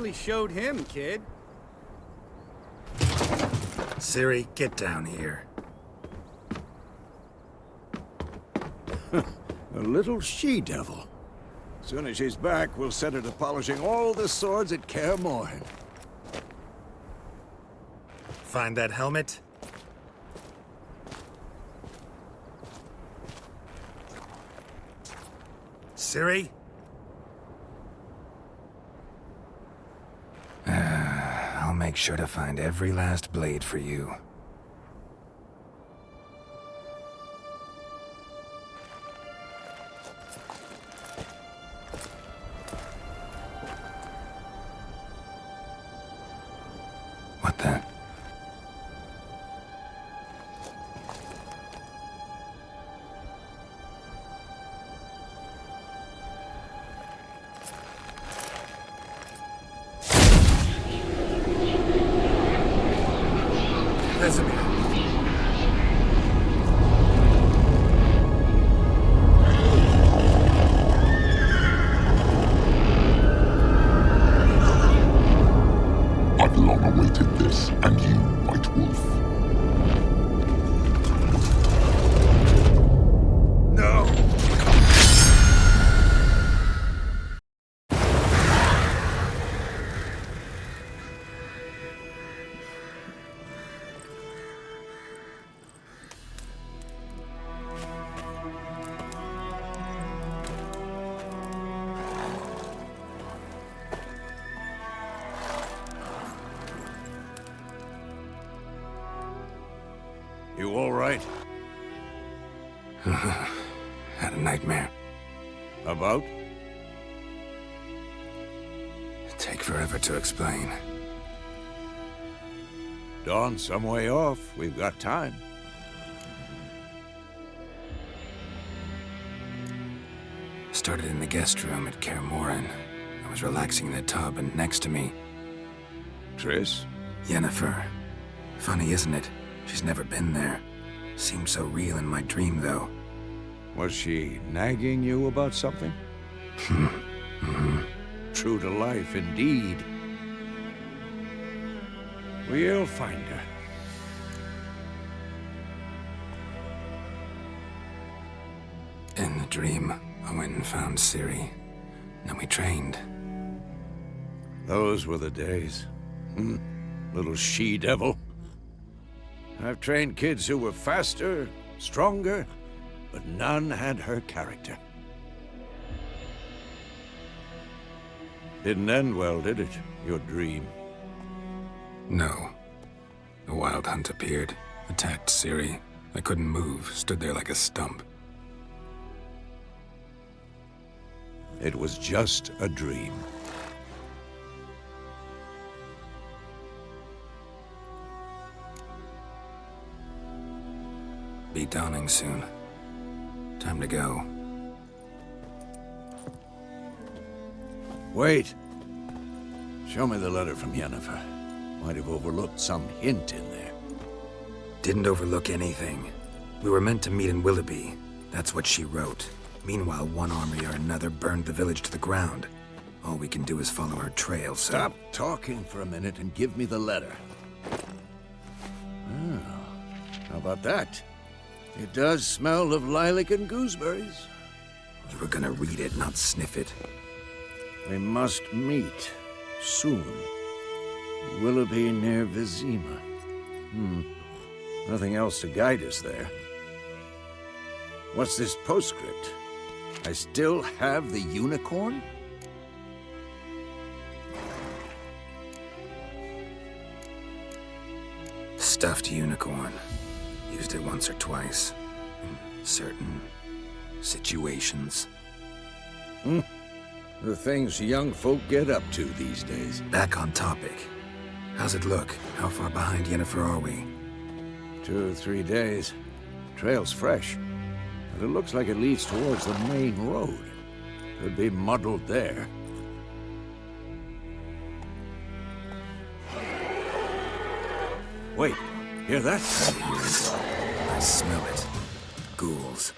really showed him, kid. Ciri, get down here. A little she-devil. Soon as she's back, we'll set her to polishing all the swords at Kaer Morhen. Find that helmet? Ciri? I'll make sure to find every last blade for you. What the? Vesemir. I've long awaited this, and you, White Wolf. No! You all right? Had a nightmare. About? Take forever to explain. Dawn's some way off. We've got time. Started in the guest room at Kaer Morhen. I was relaxing in the tub, and next to me, Triss? Yennefer. Funny, isn't it? She's never been there. Seemed so real in my dream, though. Was she nagging you about something? True to life, indeed. We'll find her. In the dream, I went and found Ciri. Then we trained. Those were the days. Little she-devil. I've trained kids who were faster, stronger, but none had her character. Didn't end well, did it? Your dream? No. The Wild Hunt appeared, attacked Ciri. I couldn't move, stood there like a stump. It was just a dream. Be dawning soon. Time to go. Wait. Show me the letter from Yennefer. Might have overlooked some hint in there. Didn't overlook anything. We were meant to meet in Willoughby. That's what she wrote. Meanwhile, one army or another burned the village to the ground. All we can do is follow her trail, so... Stop talking for a minute and give me the letter. How about that? It does smell of lilac and gooseberries. You were gonna read it, not sniff it. We must meet. Soon. Willoughby near Vizima. Nothing else to guide us there. What's this postscript? I still have the unicorn? Stuffed unicorn. Used it once or twice. In certain situations. The things young folk get up to these days. Back on topic. How's it look? How far behind Yennefer are we? 2 or 3 days. Trail's fresh. But it looks like it leads towards the main road. Could be muddled there. Wait, hear that? I smell it. Ghouls.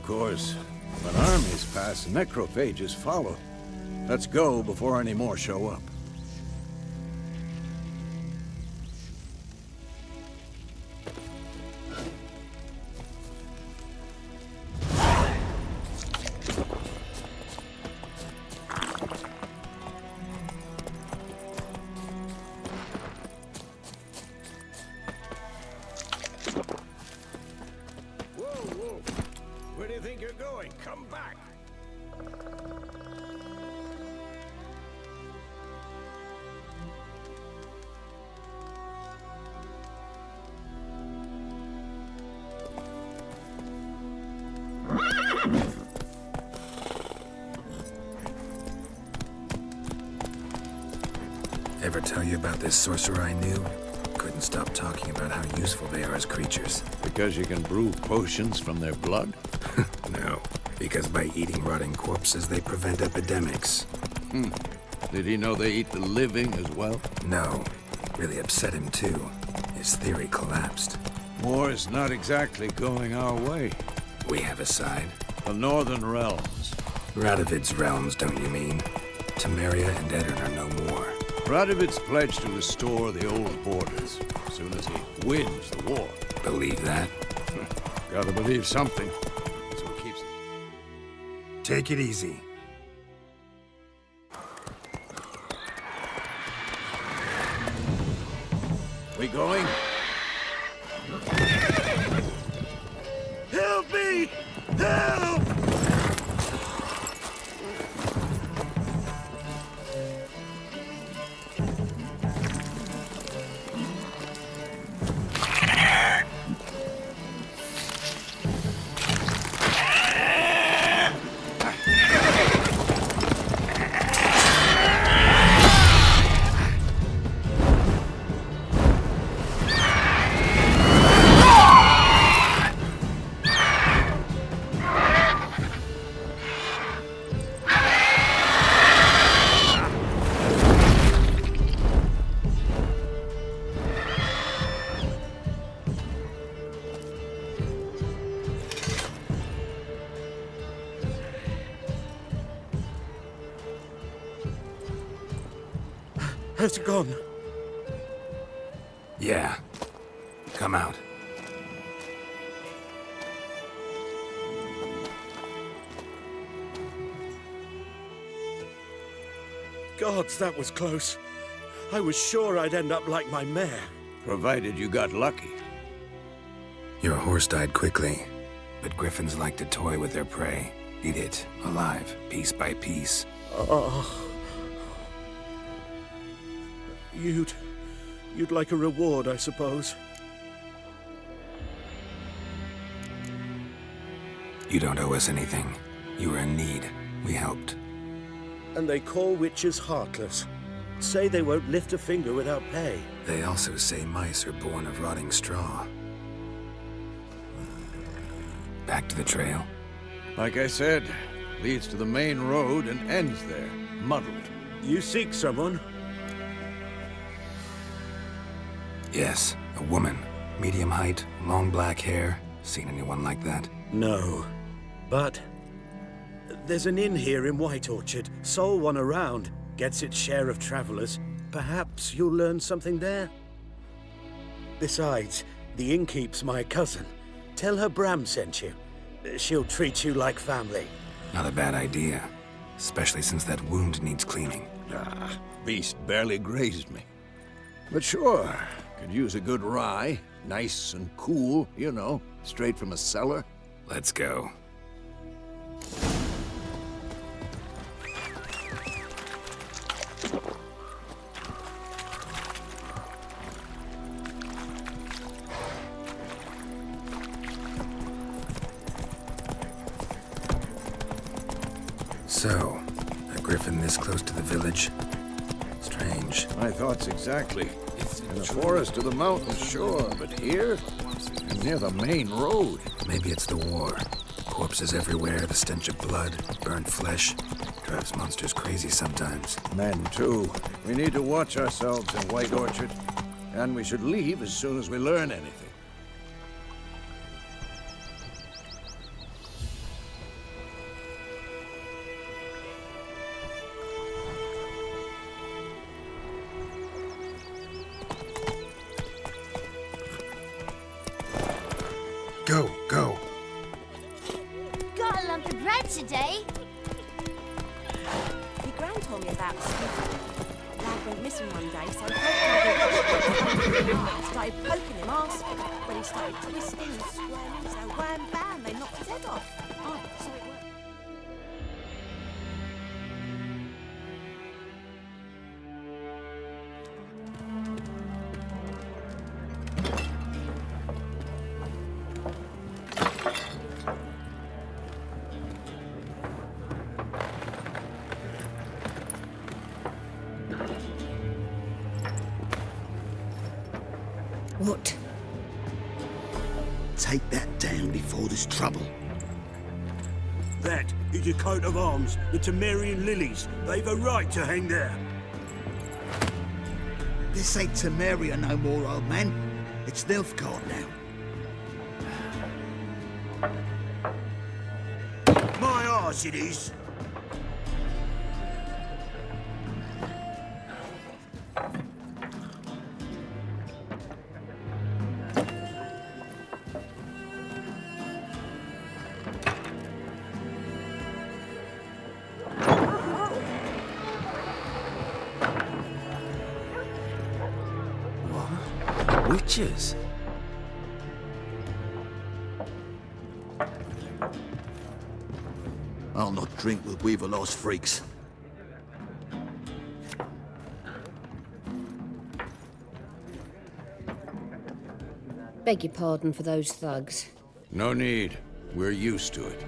Of course, when armies pass, necrophages follow. Let's go before any more show up. Where do you think you're going? Come back! Ever tell you about this sorcerer I knew? Couldn't stop talking about how useful they are as creatures. Because you can brew potions from their blood? No, because by eating rotting corpses, they prevent epidemics. Did he know they eat the living as well? No, really upset him too. His theory collapsed. War's not exactly going our way. We have a side. The Northern Realms. Radovid's realms, don't you mean? Temeria and Edirn are no more. Radovid's pledged to restore the old borders as soon as he wins the war. Believe that? Gotta believe something. That's what keeps it. Take it easy. We going? Help me! Help! Has it gone? Yeah. Come out. Gods, that was close. I was sure I'd end up like my mare. Provided you got lucky. Your horse died quickly, but griffins like to toy with their prey. Eat it, alive, piece by piece. Oh. You'd like a reward, I suppose. You don't owe us anything. You were in need. We helped. And they call witches heartless. Say they won't lift a finger without pay. They also say mice are born of rotting straw. Back to the trail. Like I said, leads to the main road and ends there, muddled. You seek someone? Yes, a woman. Medium height, long black hair. Seen anyone like that? No. But there's an inn here in White Orchard. Sole one around. Gets its share of travelers. Perhaps you'll learn something there? Besides, the innkeep's my cousin. Tell her Bram sent you. She'll treat you like family. Not a bad idea. Especially since that wound needs cleaning. Beast barely grazed me. But sure, could use a good rye. Nice and cool, you know, straight from a cellar. Let's go. So, a griffin this close to the village? Strange. My thoughts exactly. In the forest or the mountains, sure, but here? And near the main road. Maybe it's the war. Corpses everywhere, the stench of blood, burnt flesh. Drives monsters crazy sometimes. Men, too. We need to watch ourselves in White Orchard. And we should leave as soon as we learn anything. me about Steve. Lad went missing one day, so started poking him arse, but he started twisting and squirming, so wham bam, they knocked his head off. Oh, so it worked. What? Take that down before there's trouble. That is a coat of arms, the Temerian lilies. They've a right to hang there. This ain't Temeria no more, old man. It's Nilfgaard now. My arse it is. Witches? I'll not drink with Weaverlaw's freaks. Beg your pardon for those thugs. No need. We're used to it.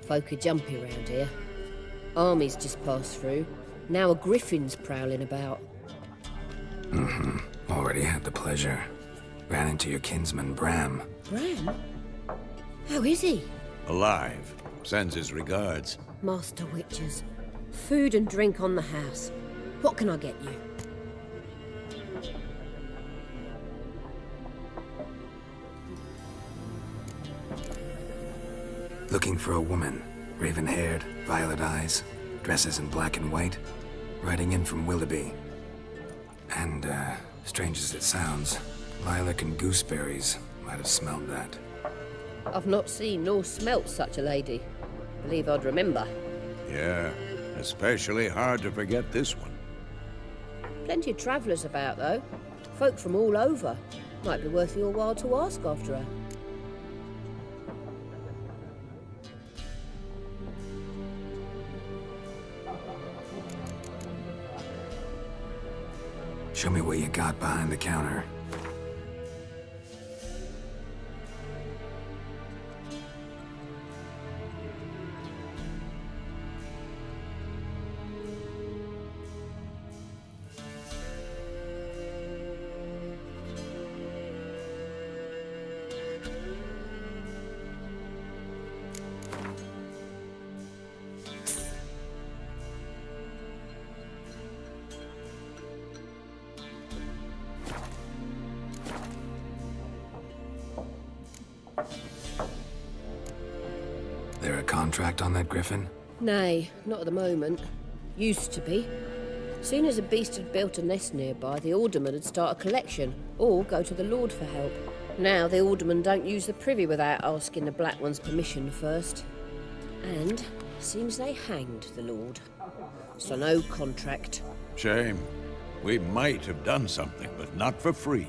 Folk are jumpy around here. Armies just passed through. Now a griffin's prowling about. Already had the pleasure. Ran into your kinsman, Bram. Bram? How is he? Alive. Sends his regards. Master Witches. Food and drink on the house. What can I get you? Looking for a woman. Raven-haired, violet eyes, dresses in black and white. Riding in from Willoughby. And, strange as it sounds, lilac and gooseberries might have smelled that. I've not seen nor smelt such a lady. Believe I'd remember. Yeah, especially hard to forget this one. Plenty of travellers about, though. Folk from all over. Might be worth your while to ask after her. Show me what you got behind the counter. There a contract on that griffin? Nay, not at the moment. Used to be. Soon as a beast had built a nest nearby, the alderman would start a collection, or go to the Lord for help. Now the aldermen don't use the privy without asking the Black One's permission first. And seems they hanged the Lord. So no contract. Shame. We might have done something, but not for free.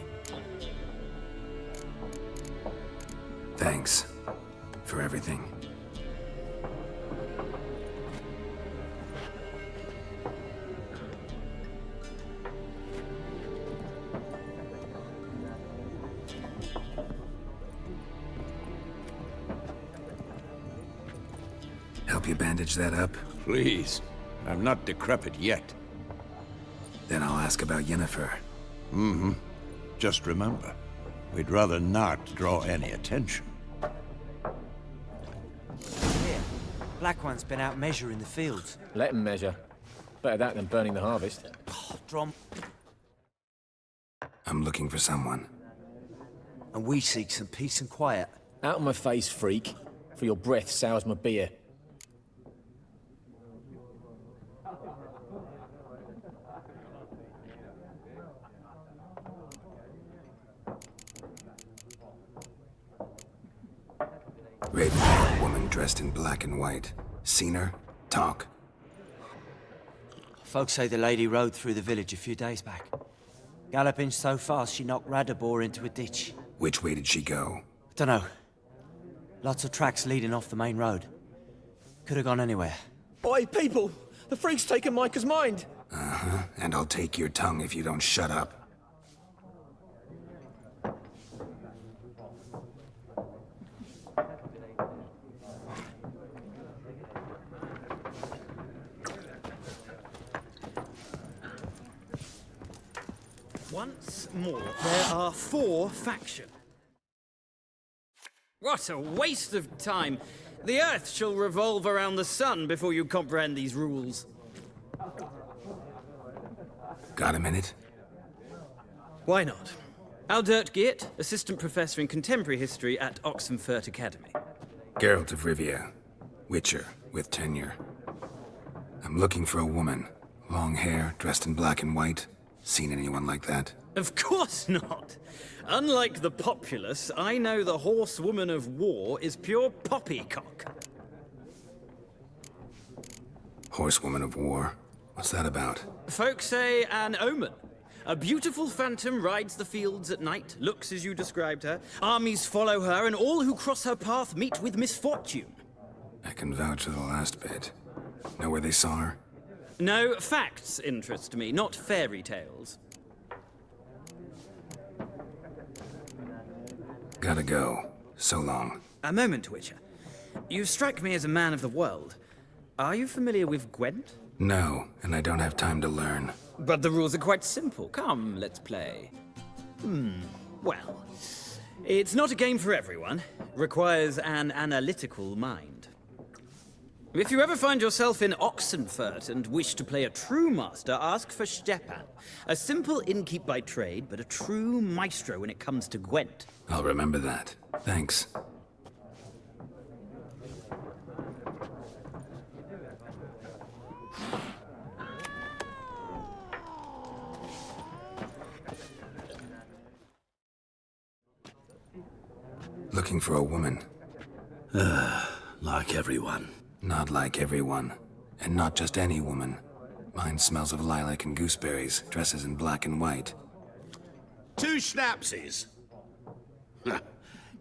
Thanks. For everything. Help you bandage that up? Please. I'm not decrepit yet. Then I'll ask about Yennefer. Just remember, we'd rather not draw any attention. Here, Black One's been out measuring the fields. Let him measure. Better that than burning the harvest. Oh, Drom, I'm looking for someone. and we seek some peace and quiet. Out of my face, freak. For your breath sours my beer. Raven-haired woman dressed in black and white. Seen her? Talk. Folks say the lady rode through the village a few days back. Galloping so fast she knocked Radabor into a ditch. Which way did she go? Dunno. Lots of tracks leading off the main road. Could have gone anywhere. Oi, people! The freak's taken Micah's mind! Uh-huh, and I'll take your tongue if you don't shut up. Once more, there are 4 factions. What a waste of time! The Earth shall revolve around the sun before you comprehend these rules. Got a minute? Why not? Aldert Geert, Assistant Professor in Contemporary History at Oxenfurt Academy. Geralt of Rivia. Witcher, with tenure. I'm looking for a woman. Long hair, dressed in black and white. Seen anyone like that? Of course not! Unlike the populace, I know the horsewoman of war is pure poppycock. Horsewoman of war? What's that about? Folks say an omen. A beautiful phantom rides the fields at night, looks as you described her. Armies follow her, and all who cross her path meet with misfortune. I can vouch for the last bit. Know where they saw her? No, facts interest me, not fairy tales. Gotta go. So long. A moment, Witcher. You strike me as a man of the world. Are you familiar with Gwent? No, and I don't have time to learn. But the rules are quite simple. Come, let's play. Well, it's not a game for everyone. Requires an analytical mind. If you ever find yourself in Oxenfurt and wish to play a true master, ask for Stepan. A simple innkeep by trade, but a true maestro when it comes to Gwent. I'll remember that. Thanks. Looking for a woman. Like everyone. Not like everyone. And not just any woman. Mine smells of lilac and gooseberries, dresses in black and white. 2 schnapsies.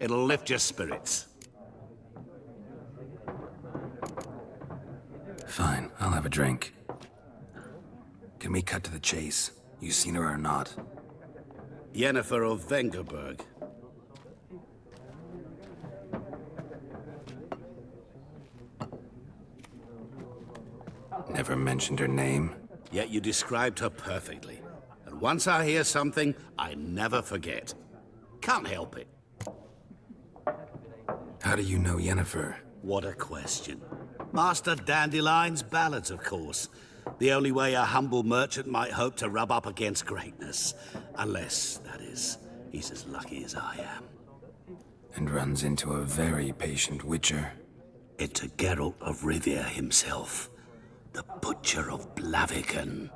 It'll lift your spirits. Fine, I'll have a drink. Can we cut to the chase? You seen her or not? Yennefer of Vengerberg. Never mentioned her name. Yet you described her perfectly. And once I hear something, I never forget. Can't help it. How do you know Yennefer? What a question. Master Dandelion's ballads, of course. The only way a humble merchant might hope to rub up against greatness. Unless, that is, he's as lucky as I am. And runs into a very patient witcher. Into Geralt of Rivia himself. The Butcher of Blaviken.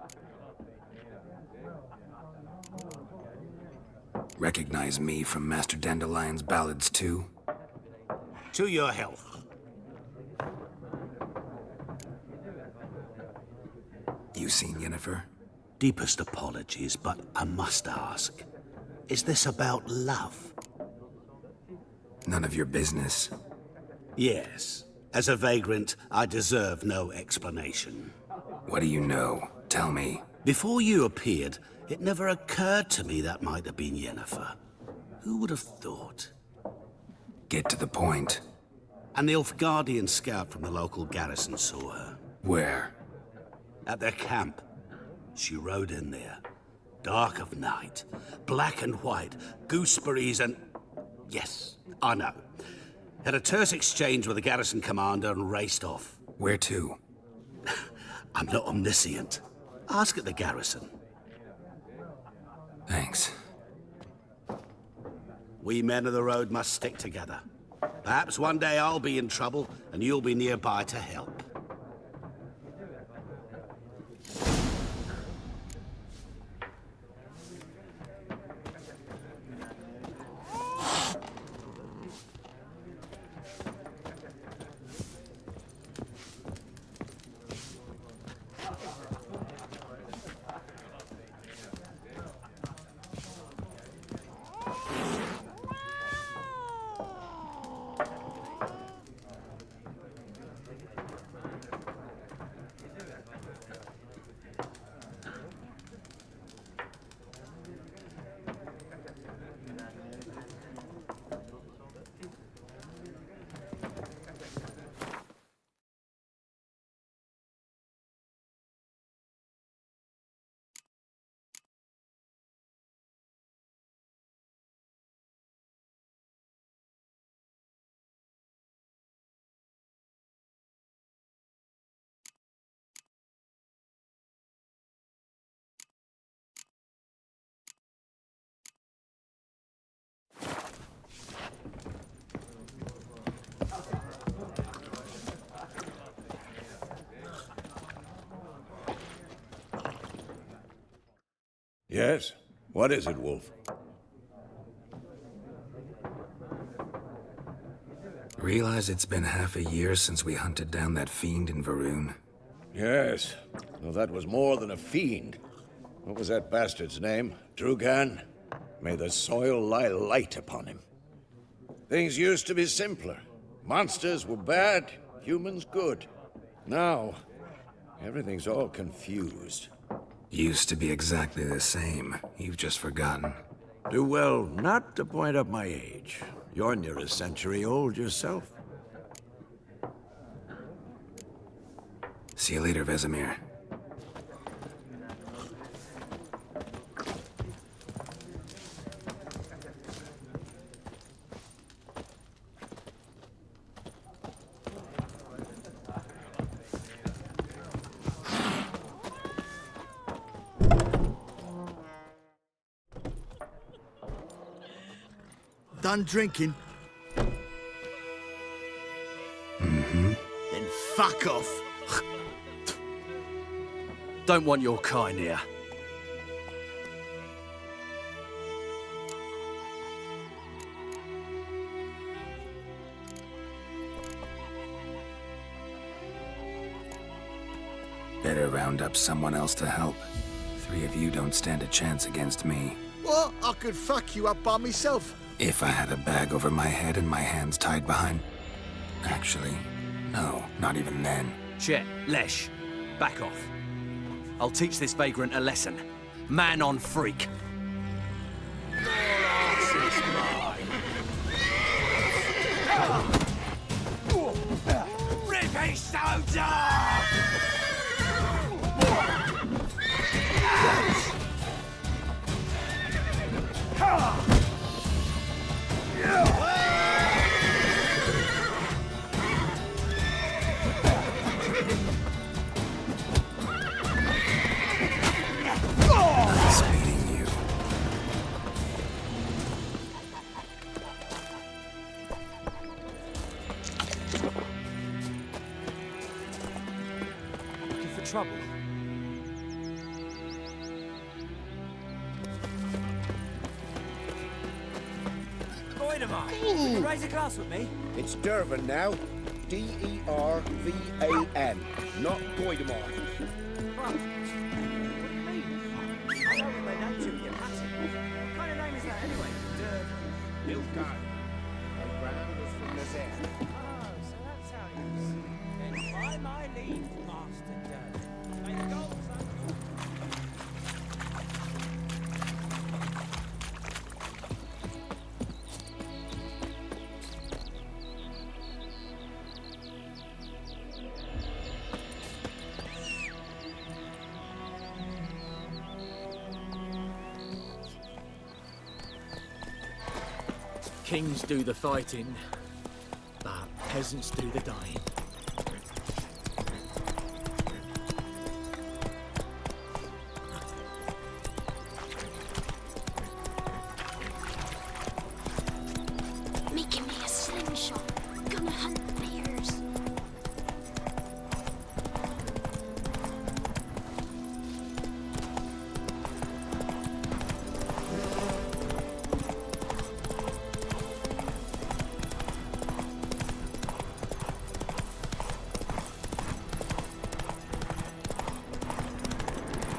Recognize me from Master Dandelion's ballads, too? To your health. You seen Yennefer? Deepest apologies, but I must ask. Is this about love? None of your business. Yes. As a vagrant, I deserve no explanation. What do you know? Tell me. Before you appeared, it never occurred to me that might have been Yennefer. Who would have thought? Get to the point. An Nilfgaardian scout from the local garrison saw her. Where? At their camp. She rode in there. Dark of night. Black and white. Gooseberries and... Yes, I know. Had a terse exchange with the garrison commander and raced off. Where to? I'm not omniscient. Ask at the garrison. Thanks. We men of the road must stick together. Perhaps one day I'll be in trouble and you'll be nearby to help. Yes? What is it, Wolf? Realize it's been half a year since we hunted down that fiend in Varun? Yes. Well, that was more than a fiend. What was that bastard's name? Drugan? May the soil lie light upon him. Things used to be simpler. Monsters were bad, humans good. Now, everything's all confused. Used to be exactly the same. You've just forgotten. Do well not to point up my age. You're near a century old yourself. See you later, Vesemir. Done drinking? Mm-hmm. Then fuck off. Don't want your kind here. Better round up someone else to help. 3 of you don't stand a chance against me. What? I could fuck you up by myself. If I had a bag over my head and my hands tied behind... Actually, no, not even then. Chet, Lesh, back off. I'll teach this vagrant a lesson. Man on freak. Rippy soldier! Nice meeting you. Looking for trouble? Goidemar, raise a glass with me. It's Dervan now. D-E-R-V-A-N, not Goidemar. What do you mean? I know what they named you in your pattern. What kind of name is that anyway? Nilfgaard. My grand was from Nazaire. Oh, so that's how it is. Then by my leave, Master Durden. May the gods Kings do the fighting, but peasants do the dying. Making me a slingshot. Gonna hunt bears.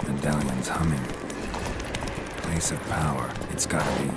Medallion's humming. Place of power. It's gotta be.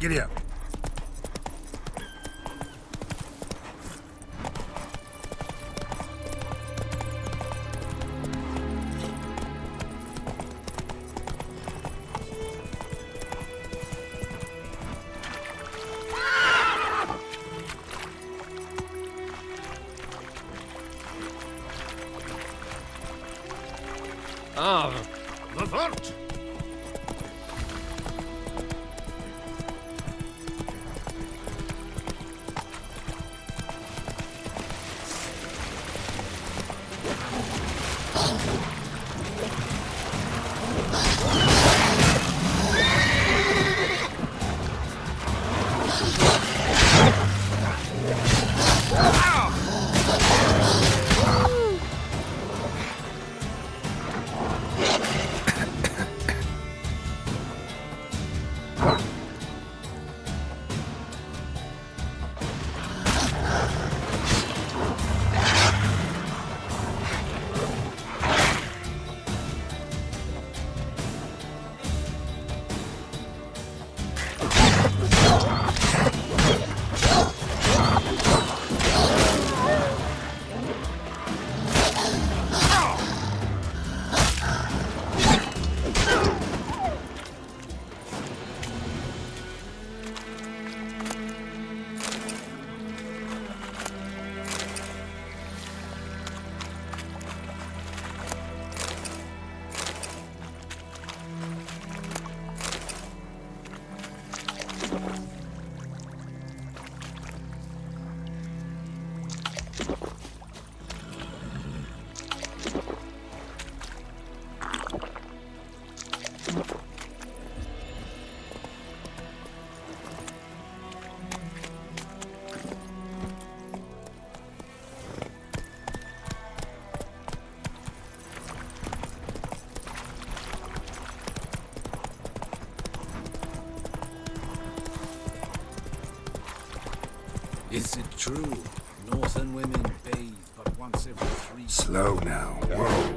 Giddy up. The vault! Is it true? Northern women bathe but once every 3 Slow now. Whoa.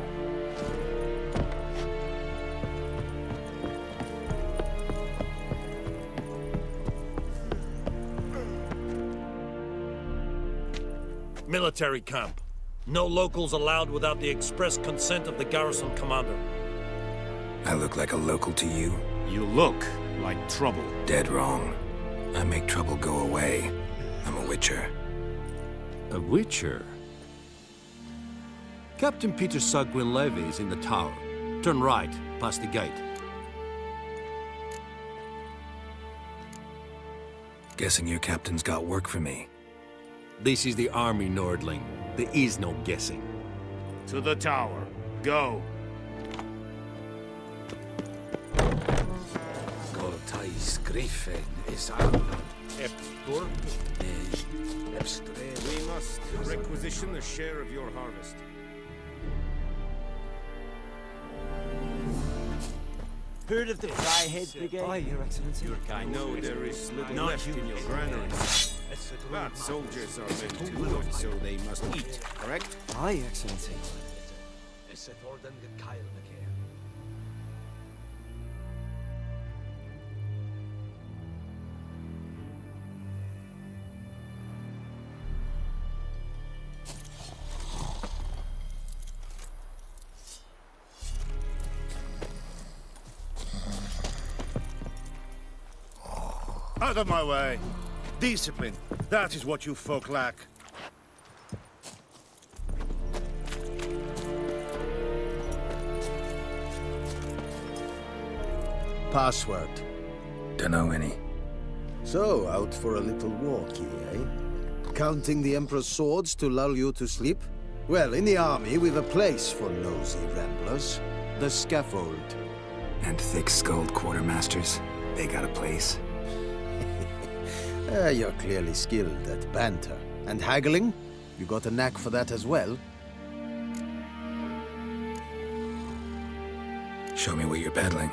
Military camp. No locals allowed without the express consent of the garrison commander. I look like a local to you? You look like trouble. Dead wrong. I make trouble go away. I'm a witcher. A witcher? Captain Peter Sir Gwynleve is in the tower. Turn right, past the gate. Guessing your captain's got work for me. This is the army, Nordling. There is no guessing. To the tower. Go. Gortais Griffin is We must requisition a share of your harvest. Heard of the Dryhead Brigade? Aye, Your Excellency. I know there is little left in your granary. But soldiers are meant to live, so they must eat, correct? Aye, Your Excellency. Out of my way. Discipline. That is what you folk lack. Password. Dunno any. So, out for a little walkie, eh? Counting the Emperor's swords to lull you to sleep? Well, in the army, we've a place for nosy ramblers. The scaffold. And thick-skulled quartermasters. They got a place. You're clearly skilled at banter. And haggling? You got a knack for that as well? Show me what you're peddling.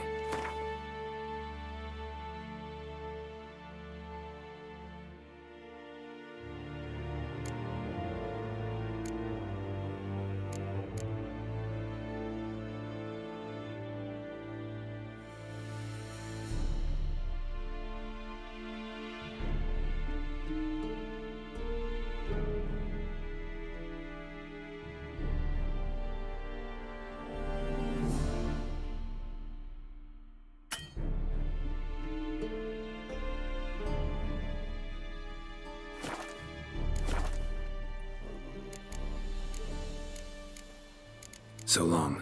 So long.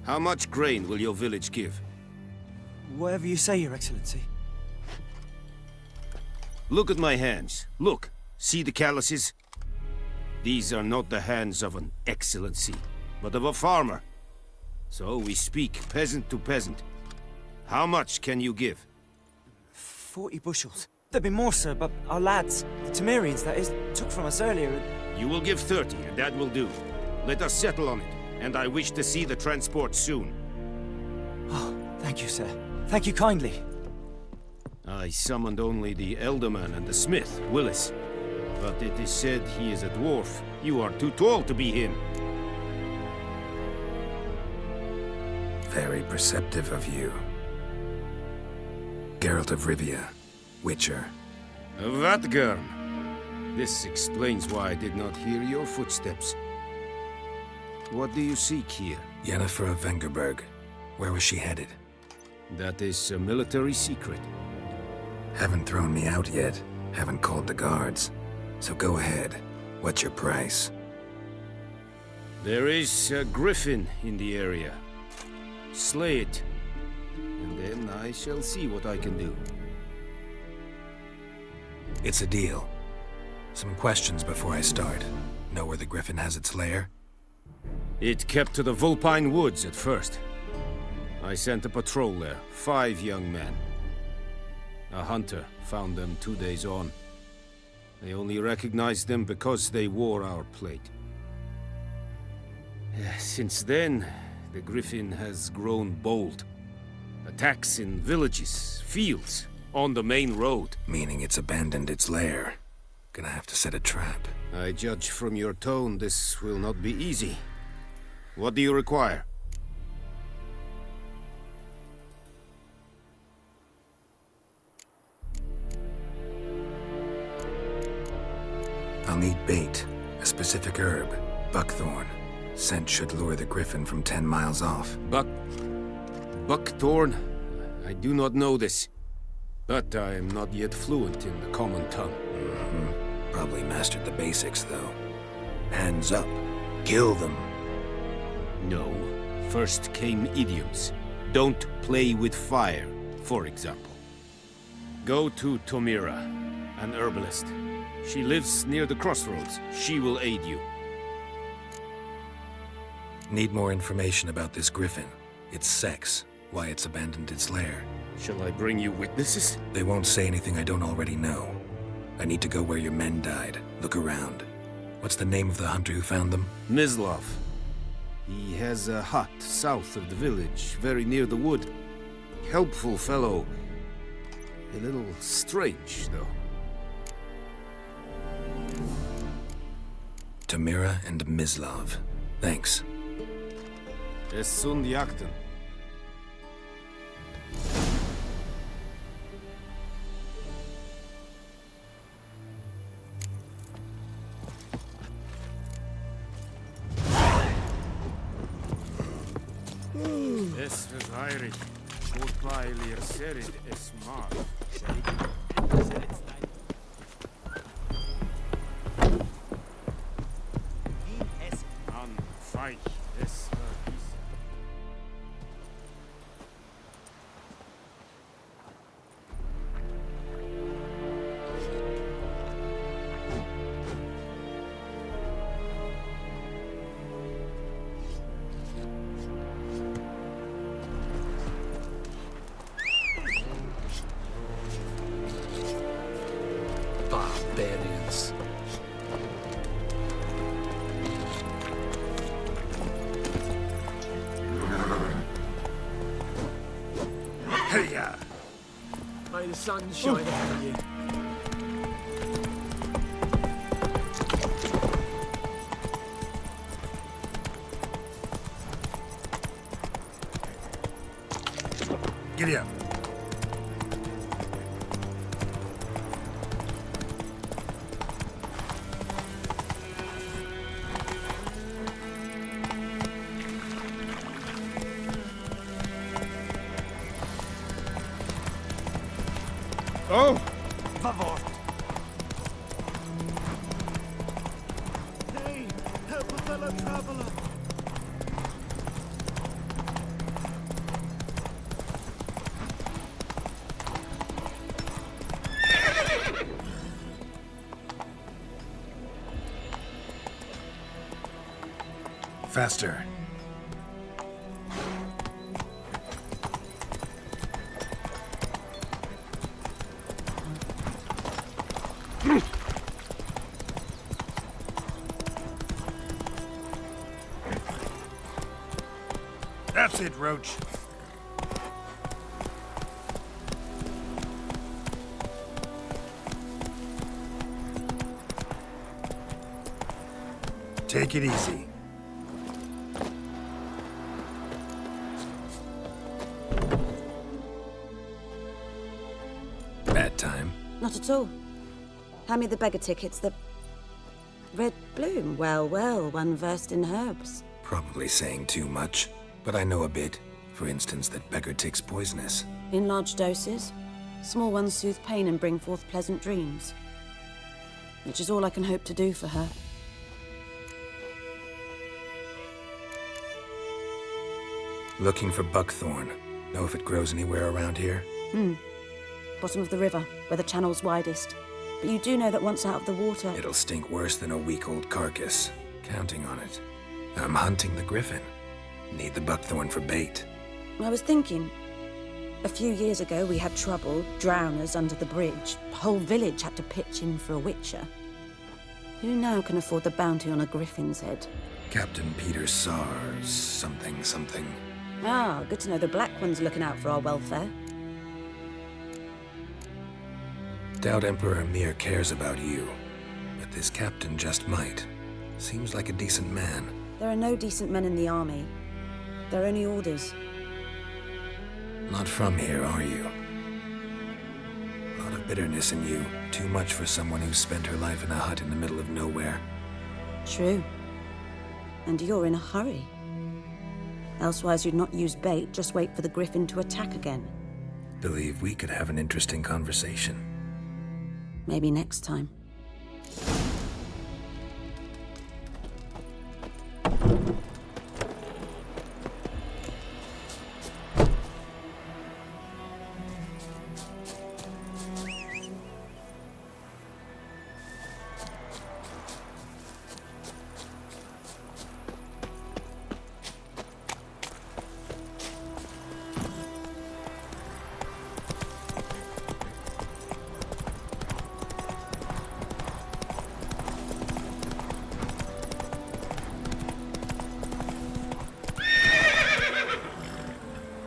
How much grain will your village give? Whatever you say, Your Excellency. Look at my hands. Look. See the calluses? These are not the hands of an excellency, but of a farmer. So we speak peasant to peasant. How much can you give? 40 bushels. There'd be more, sir, but our lads, the Temerians, that is, took from us earlier. You will give 30, and that will do. Let us settle on it, and I wish to see the transport soon. Oh, thank you, sir. Thank you kindly. I summoned only the Elderman and the smith, Willis. But it is said he is a dwarf. You are too tall to be him. Very perceptive of you. Geralt of Rivia, Witcher. Vatgern. This explains why I did not hear your footsteps. What do you seek here? Yennefer of Vengerberg. Where was she headed? That is a military secret. Haven't thrown me out yet. Haven't called the guards. So go ahead. What's your price? There is a griffin in the area. Slay it. And then I shall see what I can do. It's a deal. Some questions before I start. Know where the griffin has its lair? It kept to the Vulpine Woods at first. I sent a patrol there, 5 young men. A hunter found them 2 days on. They only recognized them because they wore our plate. Since then, the griffin has grown bold. Attacks in villages, fields, on the main road. Meaning it's abandoned its lair. Gonna have to set a trap. I judge from your tone this will not be easy. What do you require? I'll need bait, a specific herb, buckthorn. Scent should lure the griffin from 10 miles off. Buckthorn? I do not know this. But I am not yet fluent in the common tongue. Probably mastered the basics, though. Hands up. Kill them. No. First came idioms. Don't play with fire, for example. Go to Tomira, an herbalist. She lives near the crossroads. She will aid you. Need more information about this griffin. Its sex, why it's abandoned its lair. Shall I bring you witnesses? They won't say anything I don't already know. I need to go where your men died. Look around. What's the name of the hunter who found them? Mislav. He has a hut south of the village, very near the wood. Helpful fellow. A little strange, though. Tomira and Mislav. Thanks. Es sunt jakten. Es verheirig. Kurpailir serid es mar. An feich es verhis. Barbarians. Hey-ya! May the sun shine upon you. Giddy up. Oh! Vavor. fellow traveler. Faster. That's it, Roach. Take it easy. Bad time. Not at all. Hand me the beggar tickets, the red bloom. Well, well, one versed in herbs. Probably saying too much, but I know a bit. For instance, that beggar tick's poisonous. In large doses. Small ones soothe pain and bring forth pleasant dreams. Which is all I can hope to do for her. Looking for buckthorn. Know if it grows anywhere around here? Bottom of the river, where the channel's widest. But you do know that once out of the water... It'll stink worse than a week-old carcass. Counting on it. I'm hunting the griffin. Need the buckthorn for bait. I was thinking... A few years ago, we had trouble, drowners under the bridge. The whole village had to pitch in for a witcher. Who now can afford the bounty on a griffin's head? Captain Peter Sars, something. Ah, good to know the Black One's looking out for our welfare. Doubt Emperor Mir cares about you, but this captain just might. Seems like a decent man. There are no decent men in the army. They're only orders. Not from here, are you? A lot of bitterness in you. Too much for someone who spent her life in a hut in the middle of nowhere. True. And you're in a hurry. Elsewise you'd not use bait, just wait for the griffin to attack again. Believe we could have an interesting conversation. Maybe next time.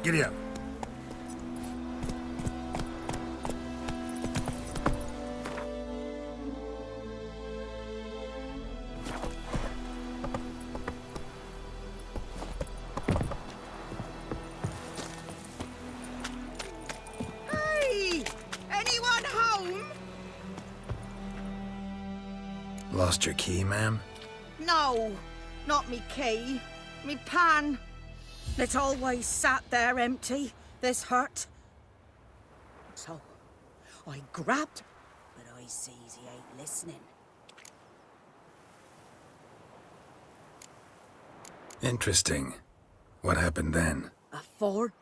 Giddy up. Hey! Anyone home? Lost your key, ma'am? No, not me key. Me pan. It always sat there empty, this hut. So, I grabbed, but I sees he ain't listening. Interesting. What happened then? Afore?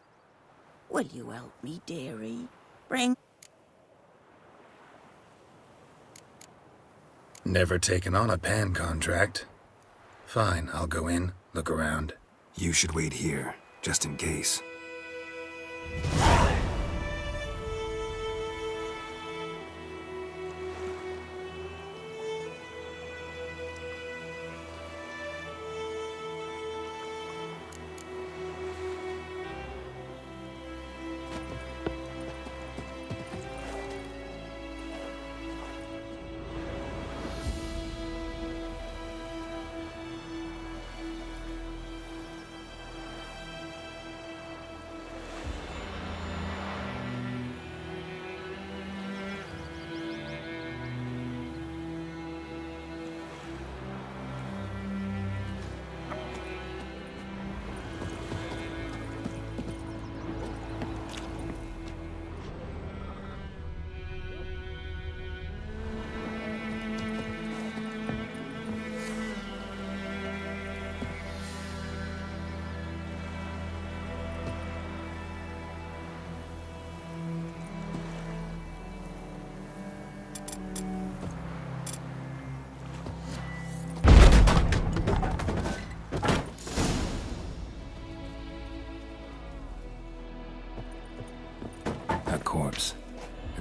Will you help me, dearie? Bring... Never taken on a pan contract. Fine, I'll go in, look around. You should wait here, just in case.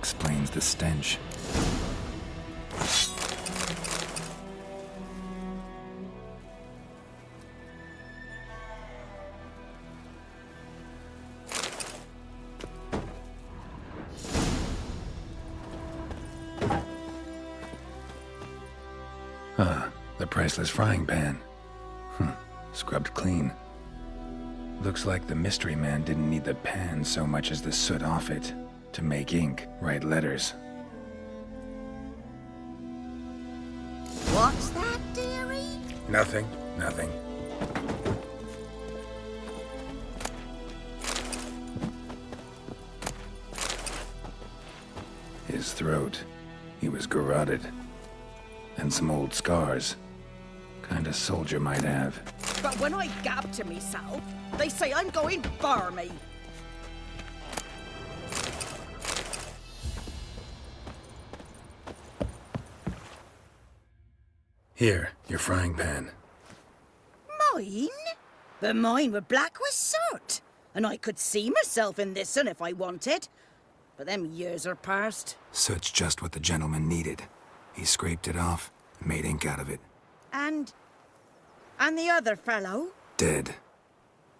Explains the stench. The priceless frying pan. Scrubbed clean. Looks like the mystery man didn't need the pan so much as the soot off it to make ink, write letters. What's that, dearie? Nothing. His throat. He was garroted. And some old scars. Kind of soldier might have. But when I gab to myself, they say I'm going barmy. Here, your frying pan. Mine? But mine were black with soot. And I could see myself in this one if I wanted. But them years are past. Soot's just what the gentleman needed. He scraped it off, and made ink out of it. And the other fellow? Dead.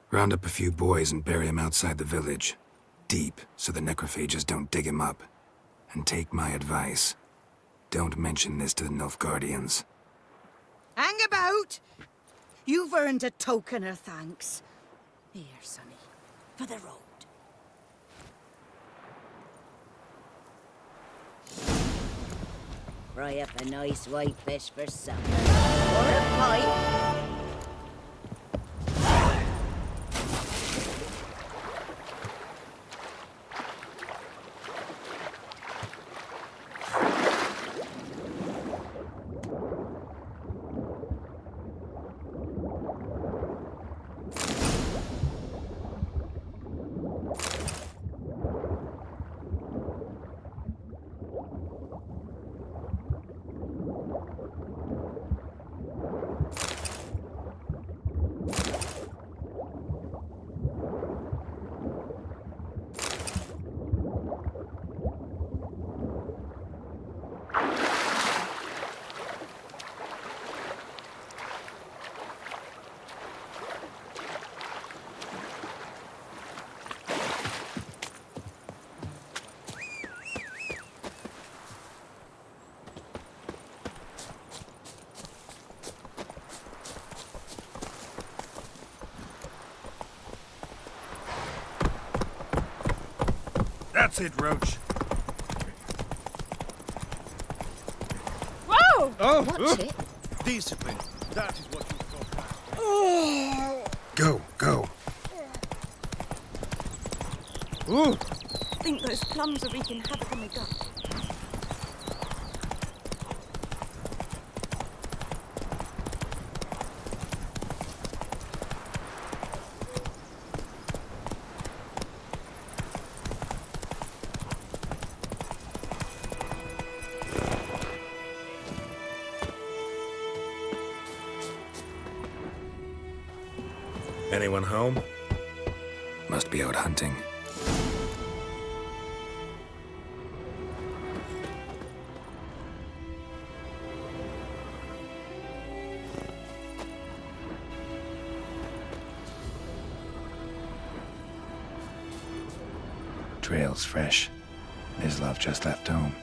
Round up a few boys and bury him outside the village. Deep, so the necrophages don't dig him up. And take my advice. Don't mention this to the Nilfgaardians. Hang about! You've earned a token of thanks. Here, sonny, for the road. Fry up a nice white fish for supper. Or a pipe. That's it, Roach. Whoa! Oh! Watch it. Discipline. That is what you call. Go. I think those plums are wreaking havoc on the gut. Anyone home? Must be out hunting. Trail's fresh. Mislav just left home.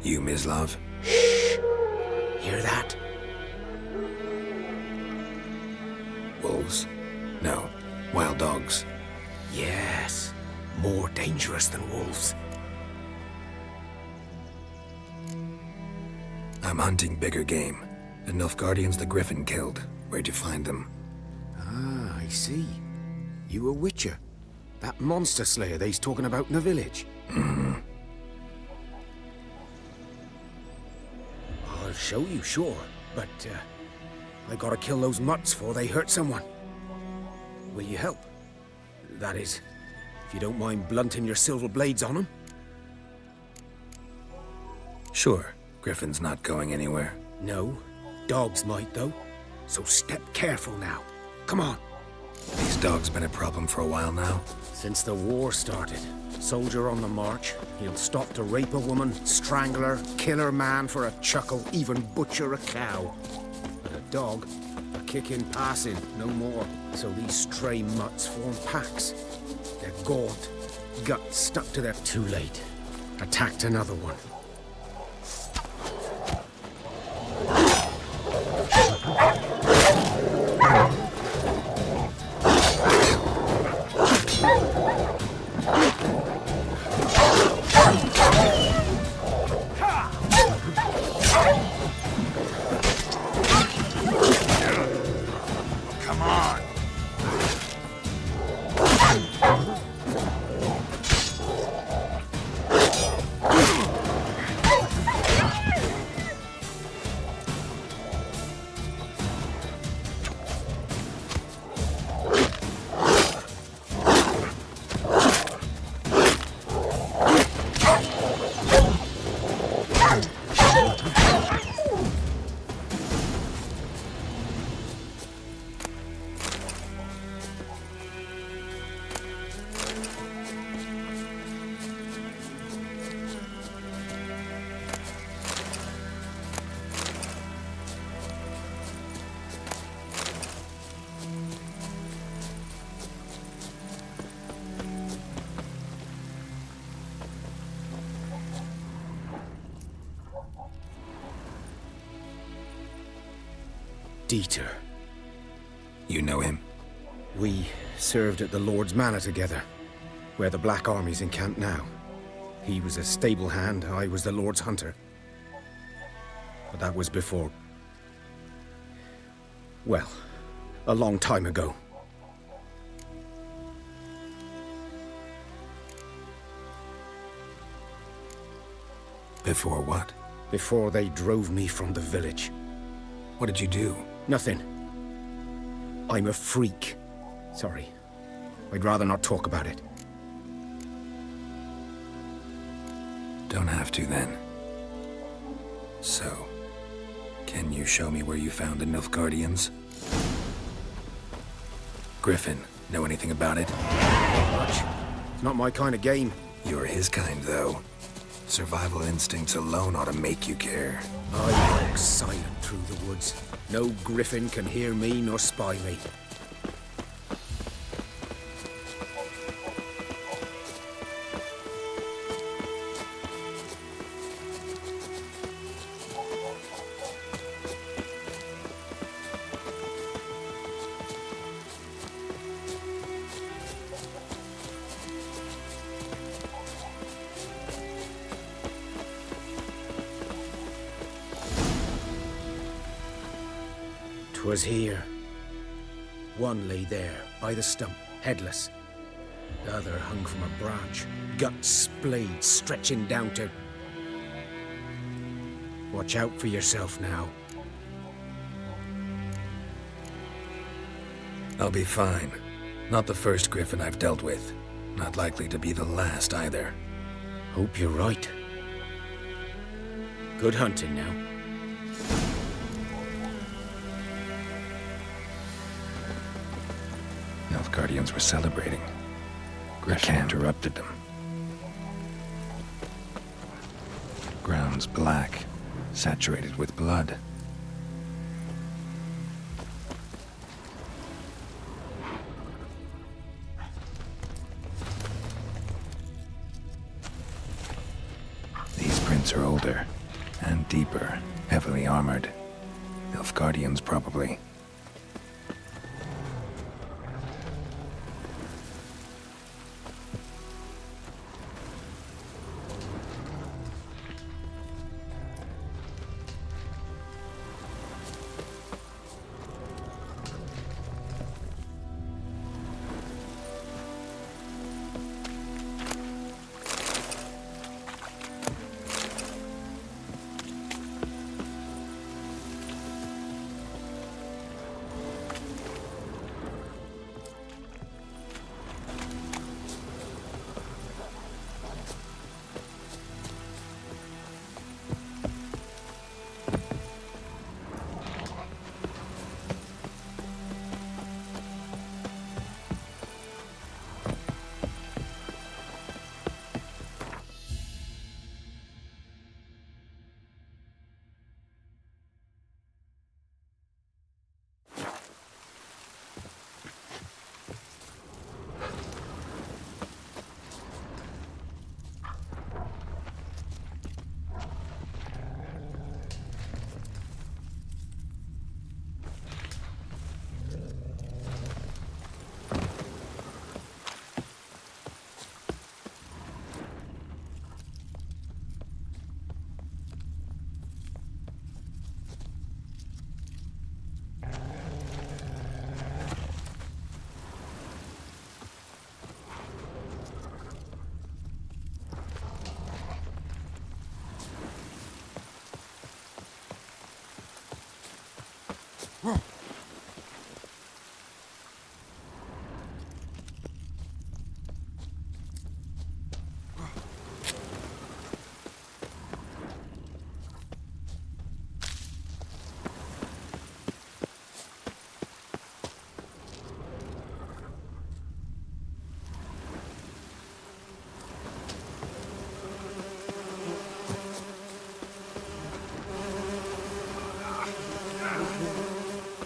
You, Mislav? Hear that? Wolves? No. Wild dogs. Yes. More dangerous than wolves. I'm hunting bigger game. The Nilfgaardians the Griffin killed. Where'd you find them? Ah, I see. You a witcher. That monster slayer they's talking about in the village. Mm-hmm. I'll show you, sure. But, I gotta kill those mutts before they hurt someone. Will you help? That is, If you don't mind blunting your silver blades on them. Sure, Griffin's not going anywhere. No, dogs might though. So step careful now. Come on. These dogs been a problem for a while now. Since the war started. Soldier on the march, he'll stop to rape a woman, strangle her, kill her man for a chuckle, even butcher a cow. But a dog, a kick in passing, no more. So these stray mutts form packs. They're gaunt, guts stuck to their... Too late. Attacked another one. Come on. Dieter. You know him? We served at the Lord's Manor together, where the Black Army's encamped now. He was a stable hand, I was the Lord's hunter. But that was before... well, a long time ago. Before what? Before they drove me from the village. What did you do? Nothing. I'm a freak. Sorry. I'd rather not talk about it. Don't have to, then. So, can you show me where you found the Nilfgaardians? Griffin, know anything about it? Not much. It's not my kind of game. You're his kind, though. Survival instincts alone ought to make you care. I walk silent through the woods. No griffin can hear me nor spy me. Was here. One lay there, by the stump, headless. The other hung from a branch, guts splayed, stretching down to... Watch out for yourself now. I'll be fine. Not the first griffin I've dealt with. Not likely to be the last, either. Hope you're right. Good hunting now. Nilfgaardians were celebrating. Griffin interrupted them. Ground's black, saturated with blood. These prints are older and deeper, heavily armored. Nilfgaardians, probably.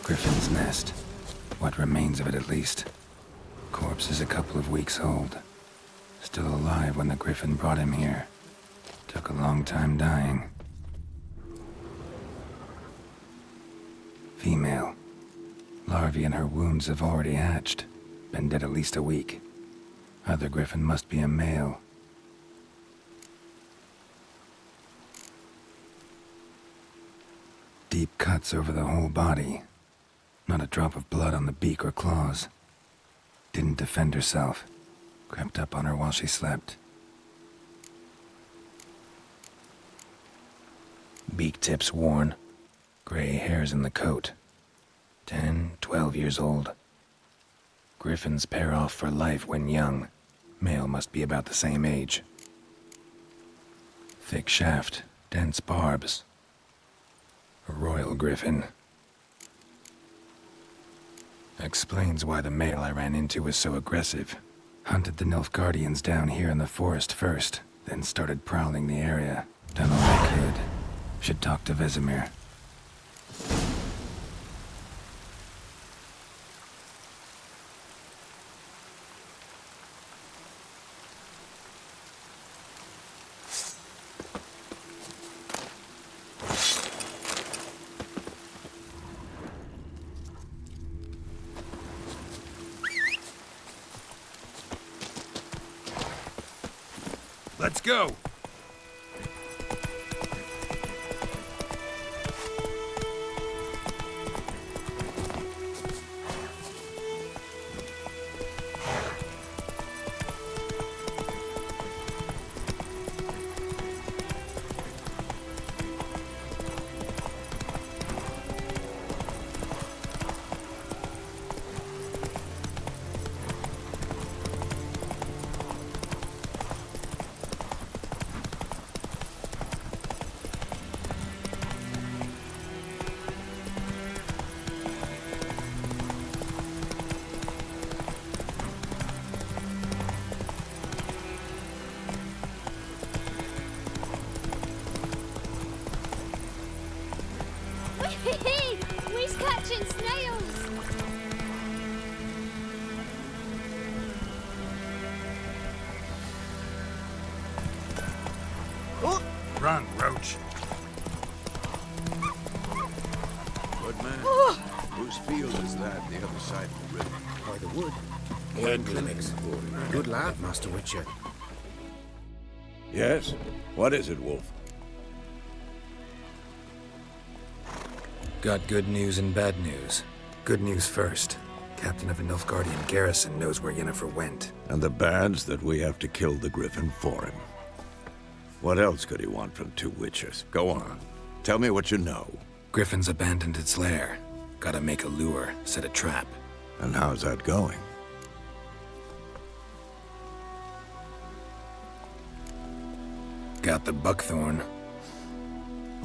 Griffin's nest. What remains of it, at least. Corpse is a couple of weeks old. Still alive when the Griffin brought him here. Took a long time dying. Female. Larvae in her wounds have already hatched. Been dead at least a week. Other Griffin must be a male. Deep cuts over the whole body. Not a drop of blood on the beak or claws. Didn't defend herself. Crept up on her while she slept. Beak tips worn. Gray hairs in the coat. 10, 12 years old. Griffins pair off for life when young. Male must be about the same age. Thick shaft, dense barbs. A royal griffin. Explains why the male I ran into was so aggressive. Hunted the Nilfgaardians down here in the forest first, then started prowling the area. Done all I could. Should talk to Vesemir. Let's go! We's catching snails! Run, Roach. Good man. Whose field is that, the other side of the river? By the wood. Ian Climmix. Good lad, Master Witcher. Yes? What is it, Wolf? Got good news and bad news. Good news first. Captain of a Nilfgaardian garrison knows where Yennefer went. And the bad's that we have to kill the Griffin for him. What else could he want from two witchers? Go on. Tell me what you know. Griffin's abandoned its lair. Gotta make a lure, set a trap. And how's that going? Got the buckthorn.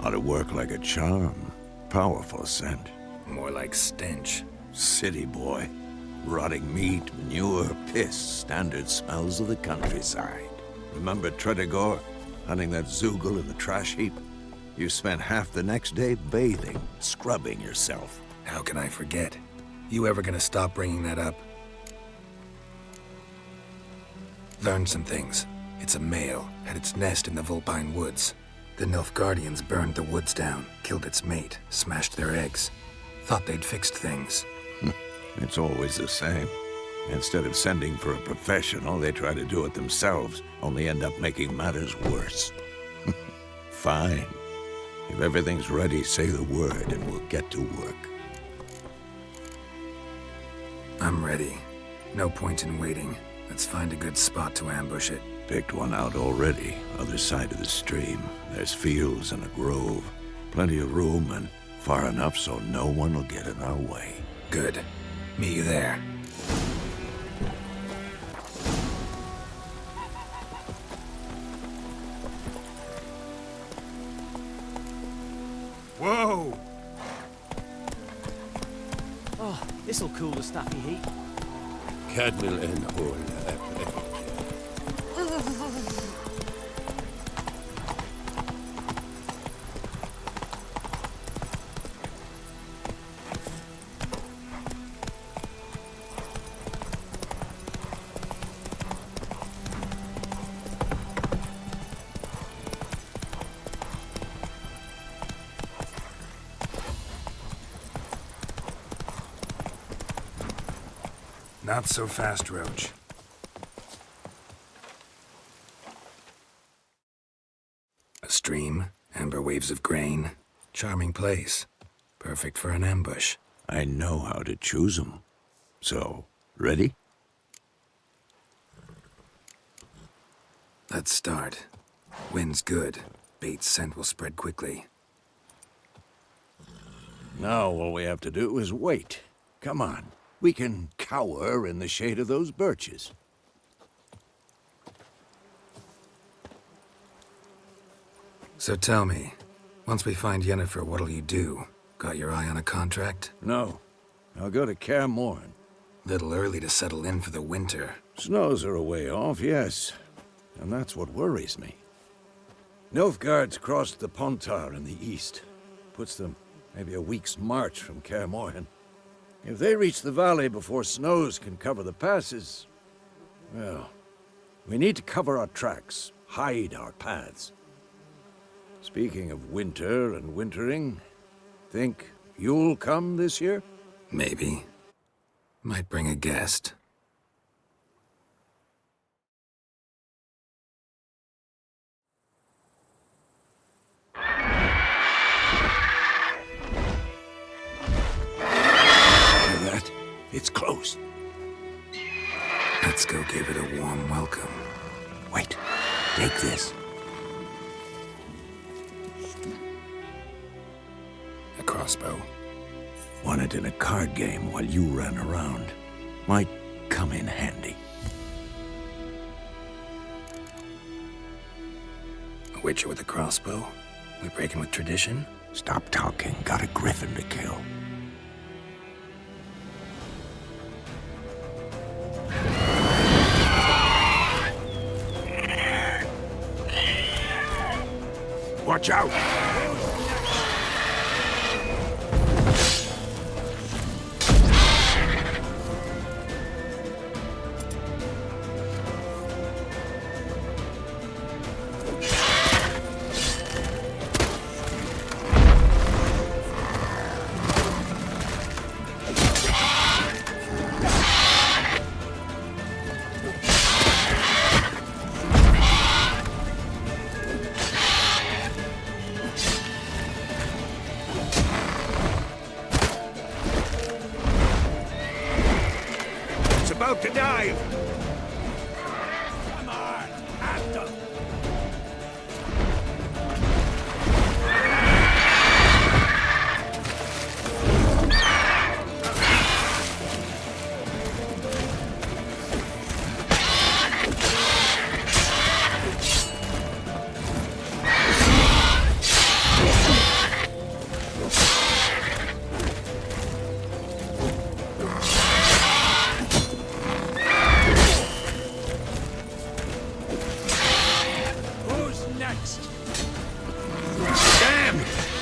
Ought to work like a charm. Powerful scent. More like stench. City boy. Rotting meat, manure, piss. Standard smells of the countryside. Remember Tredegor? Hunting that Zoogle in the trash heap? You spent half the next day bathing, scrubbing yourself. How can I forget? You ever gonna stop bringing that up? Learned some things. It's a male, had its nest in the Vulpine Woods. The Nilfgaardians burned the woods down, killed its mate, smashed their eggs. Thought they'd fixed things. It's always the same. Instead of sending for a professional, they try to do it themselves, only end up making matters worse. Fine. If everything's ready, say the word and we'll get to work. I'm ready. No point in waiting. Let's find a good spot to ambush it. Picked one out already, other side of the stream. There's fields and a grove. Plenty of room and Far enough so no one will get in our way. Good. Meet you there. Whoa! Oh, this'll cool the stuffy heat. Cadmil en hol. Not so fast, Roach. A stream, amber waves of grain. Charming place. Perfect for an ambush. I know how to choose 'em. So, ready? Let's start. Wind's good. Bait's scent will spread quickly. Now all we have to do is wait. Come on. We can cower in the shade of those birches. So tell me, once we find Yennefer, what'll you do? Got your eye on a contract? No. I'll go to Kaer Morhen. Little early to settle in for the winter. Snows are a way off, yes. And that's what worries me. Nilfgaard's crossed the Pontar in the east. Puts them maybe a week's march from Kaer Morhen. If they reach the valley before snows can cover the passes, well, we need to cover our tracks, hide our paths. Speaking of winter and wintering, think you'll come this year? Maybe. Might bring a guest. It's close. Let's go give it a warm welcome. Wait, take this. A crossbow. Won it in a card game while you ran around. Might come in handy. A witcher with a crossbow? We breaking with tradition? Stop talking. Got a griffin to kill. Watch out! About to dive! Come on, after!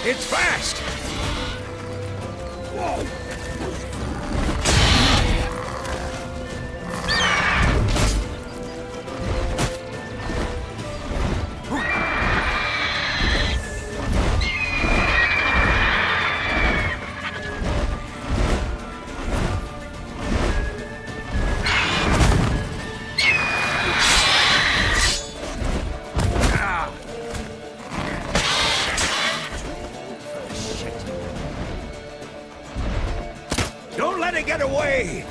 It's fast! Whoa! Don't let it get away!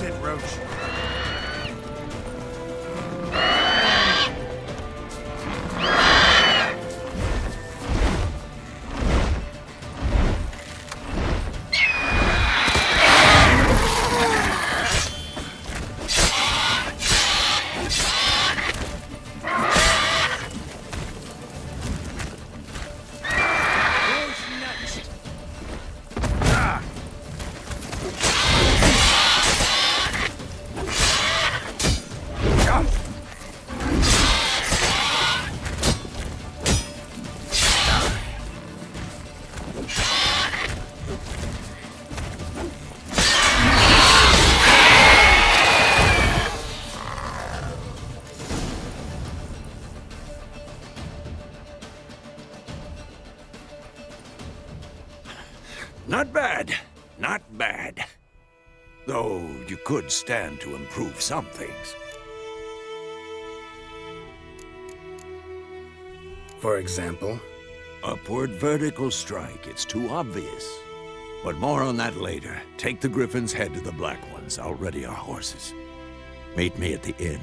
it, Roach. Not bad. Not bad. Though you could stand to improve some things. For example? Upward vertical strike. It's too obvious. But more on that later. Take the Griffin's head to the Black Ones. I'll ready our horses. Meet me at the inn.